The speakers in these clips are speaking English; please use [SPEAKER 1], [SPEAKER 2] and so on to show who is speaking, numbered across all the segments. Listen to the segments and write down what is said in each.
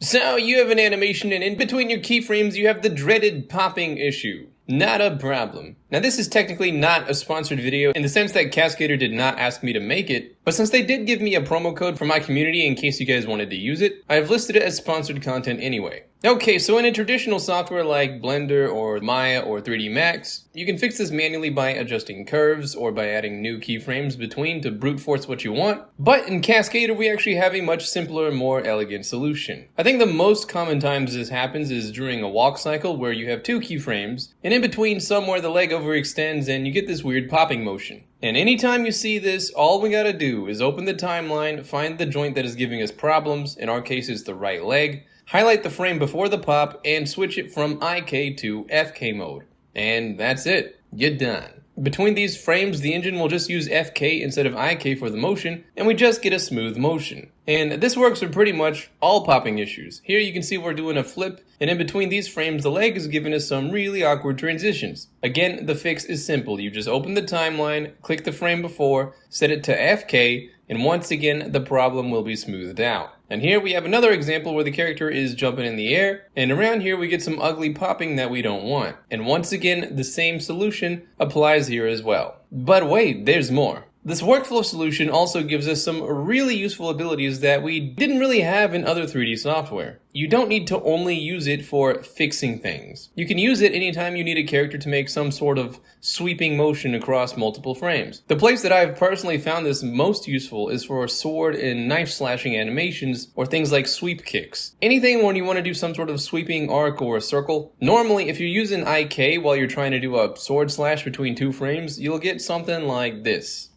[SPEAKER 1] So you have an animation and in between your keyframes you have the dreaded popping issue. Not a problem. Now this is technically not a sponsored video in the sense that Cascadeur did not ask me to make it, but since they did give me a promo code for my community in case you guys wanted to use it, I've listed it as sponsored content anyway. Okay, so in a traditional software like Blender or Maya or 3D Max, you can fix this manually by adjusting curves or by adding new keyframes between to brute force what you want. But in Cascadeur, we actually have a much simpler, more elegant solution. I think the most common times this happens is during a walk cycle where you have two keyframes, and in between somewhere the leg overextends and you get this weird popping motion. And anytime you see this, all we gotta do is open the timeline, find the joint that is giving us problems, in our case it's the right leg, highlight the frame before the pop, and switch it from IK to FK mode. And that's it. You're done. Between these frames, the engine will just use FK instead of IK for the motion, and we just get a smooth motion. And this works for pretty much all popping issues. Here you can see we're doing a flip, and in between these frames, the leg is giving us some really awkward transitions. Again, the fix is simple. You just open the timeline, click the frame before, set it to FK, and once again, the problem will be smoothed out. And here we have another example where the character is jumping in the air, and around here we get some ugly popping that we don't want. And once again, the same solution applies here as well. But wait, there's more. This workflow solution also gives us some really useful abilities that we didn't really have in other 3D software. You don't need to only use it for fixing things. You can use it anytime you need a character to make some sort of sweeping motion across multiple frames. The place that I've personally found this most useful is for sword and knife slashing animations or things like sweep kicks. Anything when you want to do some sort of sweeping arc or a circle. Normally, if you're using IK while you're trying to do a sword slash between two frames, you'll get something like this,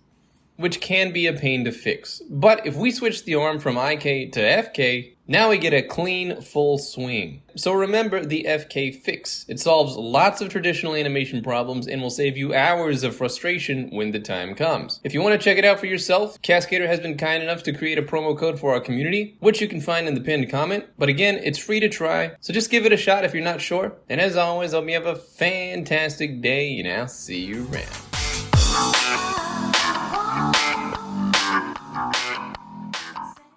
[SPEAKER 1] which can be a pain to fix. But if we switch the arm from IK to FK, now we get a clean, full swing. So remember the FK fix. It solves lots of traditional animation problems and will save you hours of frustration when the time comes. If you want to check it out for yourself, Cascadeur has been kind enough to create a promo code for our community, which you can find in the pinned comment. But again, it's free to try, so just give it a shot if you're not sure. And as always, I hope you have a fantastic day, and I'll see you around.